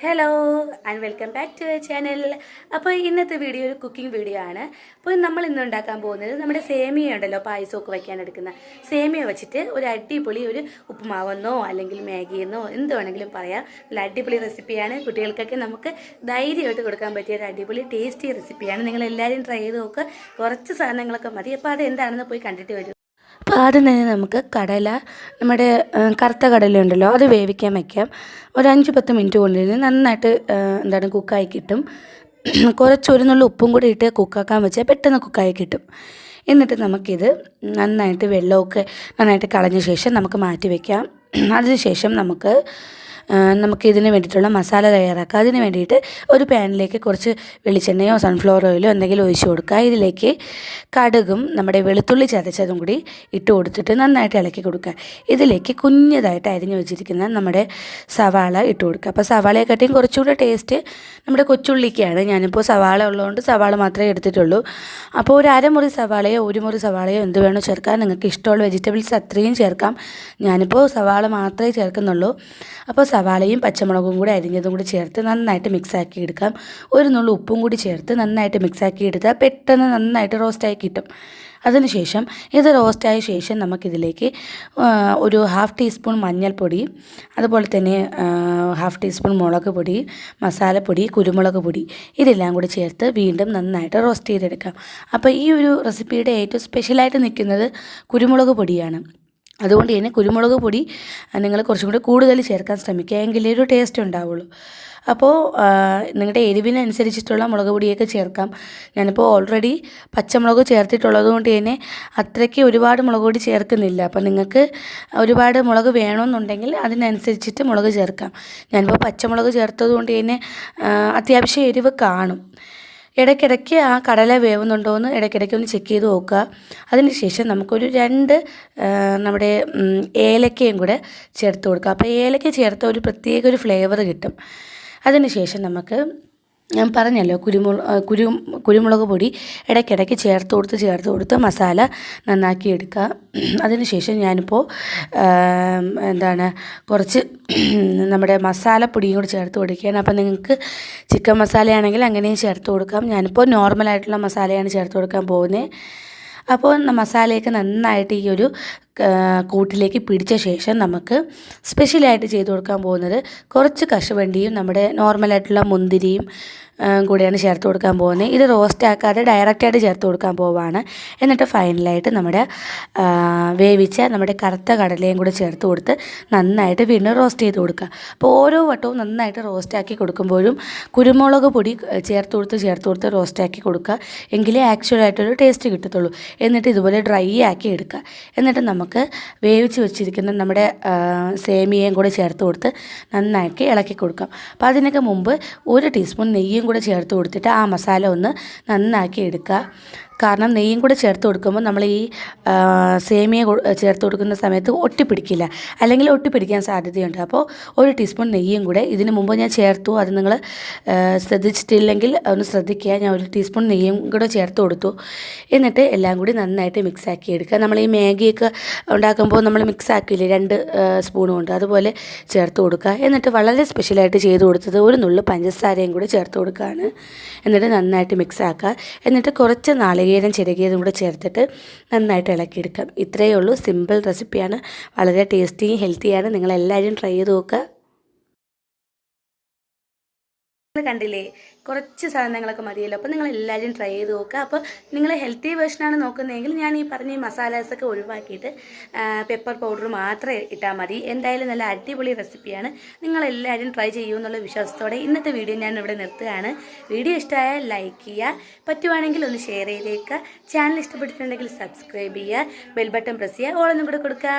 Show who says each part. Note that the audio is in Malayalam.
Speaker 1: Hello and welcome back to our channel. അപ്പോൾ ഇന്നത്തെ വീഡിയോ ഒരു കുക്കിംഗ് വീഡിയോ ആണ്. അപ്പോൾ നമ്മൾ ഇന്ന് ഉണ്ടാക്കാൻ പോകുന്നത് നമ്മുടെ സേമിയ ഉണ്ടല്ലോ, പായസമൊക്കെ വയ്ക്കാൻ എടുക്കുന്ന സേമിയ വെച്ചിട്ട് ഒരു അടിപൊളി ഒരു ഉപ്പുമാവെന്നോ അല്ലെങ്കിൽ മാഗിയെന്നോ എന്ത് വേണമെങ്കിലും പറയാം. നല്ല അടിപൊളി റെസിപ്പിയാണ്. കുട്ടികൾക്കൊക്കെ നമുക്ക് ധൈര്യമായിട്ട് കൊടുക്കാൻ പറ്റിയ ഒരു അടിപൊളി ടേസ്റ്റി റെസിപ്പിയാണ്. നിങ്ങളെല്ലാവരും ട്രൈ ചെയ്ത് നോക്കുക. കുറച്ച് സാധനങ്ങളൊക്കെ മതി. അപ്പോൾ അത് എന്താണെന്ന് പോയി കണ്ടിട്ട് വരും. അപ്പോൾ ആദ്യം തന്നെ നമുക്ക് കടല, നമ്മുടെ കറുത്ത കടലയുണ്ടല്ലോ, അത് വേവിക്കാൻ വയ്ക്കാം. ഒരു 5-10 മിനിറ്റ് കൊണ്ടിരുന്ന് നന്നായിട്ട് കുക്കായി കിട്ടും. കുറച്ച് ഒരു നുള്ളി ഉപ്പും കൂടി ഇട്ട് കുക്കാക്കാൻ വെച്ചാൽ പെട്ടെന്ന് കുക്കായി കിട്ടും. എന്നിട്ട് നമുക്കിത് നന്നായിട്ട് വെള്ളമൊക്കെ നന്നായിട്ട് കളഞ്ഞ ശേഷം നമുക്ക് മാറ്റി വയ്ക്കാം. അതിനുശേഷം നമുക്കിതിന് വേണ്ടിയിട്ടുള്ള മസാല തയ്യാറാക്കാം. അതിന് വേണ്ടിയിട്ട് ഒരു പാനിലേക്ക് കുറച്ച് വെളിച്ചെണ്ണയോ സൺഫ്ലവർ ഓയിലോ എന്തെങ്കിലും ഒഴിച്ച് കൊടുക്കുക. ഇതിലേക്ക് കടുകും നമ്മുടെ വെളുത്തുള്ളി ചതച്ചതും കൂടി ഇട്ട് കൊടുത്തിട്ട് നന്നായിട്ട് ഇളക്കി കൊടുക്കുക. ഇതിലേക്ക് കുഞ്ഞതായിട്ട് അരിഞ്ഞു വെച്ചിരിക്കുന്ന നമ്മുടെ സവാള ഇട്ട് കൊടുക്കുക. അപ്പോൾ സവാളയെക്കാട്ടിയും കുറച്ചുകൂടി ടേസ്റ്റ് നമ്മുടെ കൊച്ചുള്ളിക്കാണ്. ഞാനിപ്പോൾ സവാള ഉള്ളതുകൊണ്ട് സവാള മാത്രമേ എടുത്തിട്ടുള്ളൂ. അപ്പോൾ ഒരു അരമുറി സവാളയോ ഒരു മുറി സവാളയോ എന്ത് വേണോ ചേർക്കാം. നിങ്ങൾക്ക് ഇഷ്ടമുള്ള വെജിറ്റബിൾസ് അത്രയും ചേർക്കാം. ഞാനിപ്പോൾ സവാള മാത്രമേ ചേർക്കുന്നുള്ളൂ. അപ്പോൾ സവാളയും പച്ചമുളകും കൂടി അരിഞ്ഞതും കൂടി ചേർത്ത് നന്നായിട്ട് മിക്സാക്കി എടുക്കാം. ഒരു നുള്ളി ഉപ്പും കൂടി ചേർത്ത് നന്നായിട്ട് മിക്സാക്കി എടുത്താൽ പെട്ടെന്ന് നന്നായിട്ട് റോസ്റ്റായി കിട്ടും. അതിനുശേഷം ഇത് റോസ്റ്റായ ശേഷം നമുക്കിതിലേക്ക് ഒരു 1/2 ടീസ്പൂൺ മഞ്ഞൾപ്പൊടി, അതുപോലെ തന്നെ 1/2 ടീസ്പൂൺ മുളക് പൊടി, മസാലപ്പൊടി, കുരുമുളക് പൊടി ഇതെല്ലാം കൂടി ചേർത്ത് വീണ്ടും നന്നായിട്ട് റോസ്റ്റ് ചെയ്തെടുക്കാം. അപ്പോൾ ഈ ഒരു റെസിപ്പിയുടെ ഏറ്റവും സ്പെഷ്യലായിട്ട് നിൽക്കുന്നത് കുരുമുളക് പൊടിയാണ്. അതുകൊണ്ട് തന്നെ കുരുമുളക് പൊടി നിങ്ങൾ കുറച്ചും കൂടി കൂടുതൽ ചേർക്കാൻ ശ്രമിക്കുക, എങ്കിലേ ഒരു ടേസ്റ്റ് ഉണ്ടാവുള്ളൂ. അപ്പോൾ നിങ്ങളുടെ എരിവിനനുസരിച്ചിട്ടുള്ള മുളക് പൊടിയൊക്കെ ചേർക്കാം. ഞാനിപ്പോൾ ഓൾറെഡി പച്ചമുളക് ചേർത്തിട്ടുള്ളത് കൊണ്ട് തന്നെ അത്രയ്ക്ക് ഒരുപാട് മുളക് പൊടി ചേർക്കുന്നില്ല. അപ്പോൾ നിങ്ങൾക്ക് ഒരുപാട് മുളക് വേണമെന്നുണ്ടെങ്കിൽ അതിനനുസരിച്ചിട്ട് മുളക് ചേർക്കാം. ഞാനിപ്പോൾ പച്ചമുളക് ചേർത്തത് കൊണ്ട് തന്നെ അത്യാവശ്യം എരിവ് കാണും. ഇടയ്ക്കിടയ്ക്ക് ആ കടല വേവുന്നുണ്ടോ എന്ന് ഇടയ്ക്കിടയ്ക്ക് ഒന്ന് ചെക്ക് ചെയ്ത് നോക്കുക. അതിനുശേഷം നമുക്കൊരു 2 നമ്മുടെ ഏലക്കയും കൂടെ ചേർത്ത് കൊടുക്കുക. അപ്പോൾ ഏലക്ക ചേർത്ത ഒരു പ്രത്യേക ഒരു ഫ്ലേവർ കിട്ടും. അതിനുശേഷം ഞാൻ പറഞ്ഞല്ലോ കുരുമുളക് പൊടി ഇടയ്ക്കിടയ്ക്ക് ചേർത്ത് കൊടുത്ത് മസാല നന്നാക്കി എടുക്കുക. അതിനുശേഷം ഞാനിപ്പോൾ കുറച്ച് നമ്മുടെ മസാലപ്പൊടിയും കൂടി ചേർത്ത് കൊടുക്കുകയാണ്. അപ്പോൾ നിങ്ങൾക്ക് ചിക്കൻ മസാലയാണെങ്കിൽ അങ്ങനെയും ചേർത്ത് കൊടുക്കാം. ഞാനിപ്പോൾ നോർമലായിട്ടുള്ള മസാലയാണ് ചേർത്ത് കൊടുക്കാൻ പോകുന്നത്. അപ്പോൾ മസാലയൊക്കെ നന്നായിട്ട് ഈ ഒരു കൂട്ടിലേക്ക് പിടിച്ച ശേഷം നമുക്ക് സ്പെഷ്യലായിട്ട് ചെയ്ത് കൊടുക്കാൻ പോകുന്നത് കുറച്ച് കശുവണ്ടിയും നമ്മുടെ നോർമലായിട്ടുള്ള മുന്തിരിയും കൂടെയാണ് ചേർത്ത് കൊടുക്കാൻ പോകുന്നത്. ഇത് റോസ്റ്റ് ആക്കാതെ ഡയറക്റ്റായിട്ട് ചേർത്ത് കൊടുക്കാൻ പോവുകയാണ്. എന്നിട്ട് ഫൈനലായിട്ട് വേവിച്ച നമ്മുടെ കറുത്ത കടലയും കൂടെ ചേർത്ത് കൊടുത്ത് നന്നായിട്ട് വീണ്ടും റോസ്റ്റ് ചെയ്ത് കൊടുക്കുക. അപ്പോൾ ഓരോ വട്ടവും നന്നായിട്ട് റോസ്റ്റാക്കി കൊടുക്കുമ്പോഴും കുരുമുളക് പൊടി ചേർത്ത് കൊടുത്ത് റോസ്റ്റാക്കി കൊടുക്കുക, എങ്കിലേ ആക്ച്വലായിട്ടൊരു ടേസ്റ്റ് കിട്ടത്തുള്ളൂ. എന്നിട്ട് ഇതുപോലെ ഡ്രൈ ആക്കി എടുക്കുക. എന്നിട്ട് നമുക്ക് വേവിച്ച് വെച്ചിരിക്കുന്ന നമ്മുടെ സേമിയയും കൂടെ ചേർത്ത് കൊടുത്ത് നന്നാക്കി ഇളക്കി കൊടുക്കാം. അപ്പോൾ അതിനൊക്കെ മുമ്പ് 1 ടീസ്പൂൺ നെയ്യും കൂടെ ചേർത്ത് കൊടുത്തിട്ട് ആ മസാല ഒന്ന് നന്നാക്കി എടുക്കുക. കാരണം നെയ്യും കൂടെ ചേർത്ത് കൊടുക്കുമ്പോൾ നമ്മൾ ഈ സേമിയ ചേർത്ത് കൊടുക്കുന്ന സമയത്ത് ഒട്ടിപ്പിടിക്കില്ല, അല്ലെങ്കിൽ ഒട്ടിപ്പിടിക്കാൻ സാധ്യതയുണ്ട്. അപ്പോൾ 1 ടീസ്പൂൺ നെയ്യും കൂടെ ഇതിന് മുമ്പ് ഞാൻ ചേർത്തു. അത് നിങ്ങൾ ശ്രദ്ധിച്ചിട്ടില്ലെങ്കിൽ ഒന്ന് ശ്രദ്ധിക്കുക. ഞാൻ 1 ടീസ്പൂൺ നെയ്യും കൂടെ ചേർത്ത് കൊടുത്തു. എന്നിട്ട് എല്ലാം കൂടി നന്നായിട്ട് മിക്സാക്കി എടുക്കുക. നമ്മൾ ഈ മാഗിയൊക്കെ ഉണ്ടാക്കുമ്പോൾ നമ്മൾ മിക്സാക്കില്ലേ 2 സ്പൂൺ കൊണ്ട്, അതുപോലെ ചേർത്ത് കൊടുക്കുക. എന്നിട്ട് വളരെ സ്പെഷ്യലായിട്ട് ചെയ്ത് കൊടുത്തത് 1 നുള്ളു പഞ്ചസാരയും കൂടി ചേർത്ത് കൊടുക്കുകയാണ്. എന്നിട്ട് നന്നായിട്ട് മിക്സാക്കുക. എന്നിട്ട് കുറച്ച് നാളികേരം ചിരകിയതും കൂടെ ചേർത്തിട്ട് നന്നായിട്ട് ഇളക്കിയെടുക്കാം. ഇത്രയേ ഉള്ളൂ. സിമ്പിൾ റെസിപ്പിയാണ്, വളരെ ടേസ്റ്റിയും ഹെൽത്തിയാണ്. നിങ്ങളെല്ലാവരും ട്രൈ ചെയ്ത് നോക്കുക. കണ്ടില്ലേ, കുറച്ച് സാധനങ്ങളൊക്കെ മതിയല്ലോ. അപ്പോൾ നിങ്ങൾ എല്ലാവരും ട്രൈ ചെയ്ത് നോക്കുക. അപ്പോൾ നിങ്ങൾ ഹെൽത്തി വേർഷനാണ് നോക്കുന്നതെങ്കിൽ ഞാൻ ഈ പറഞ്ഞ ഈ മസാലാസൊക്കെ ഒഴിവാക്കിയിട്ട് പെപ്പർ പൗഡർ മാത്രം ഇട്ടാൽ മതി. എന്തായാലും നല്ല അടിപൊളി റെസിപ്പിയാണ്. നിങ്ങളെല്ലാവരും ട്രൈ ചെയ്യുമെന്നുള്ള വിശ്വാസത്തോടെ ഇന്നത്തെ വീഡിയോ ഞാൻ ഇവിടെ നിർത്തുകയാണ്. വീഡിയോ ഇഷ്ടമായാൽ ലൈക്ക് ചെയ്യുക, പറ്റുവാണെങ്കിൽ ഒന്ന് ഷെയർ ചെയ്തേക്കുക. ചാനൽ ഇഷ്ടപ്പെട്ടിട്ടുണ്ടെങ്കിൽ സബ്സ്ക്രൈബ് ചെയ്യുക, ബെൽ ബട്ടൺ പ്രസ് ചെയ്യുക, ഓളൊന്നും കൂടെ കൊടുക്കുക.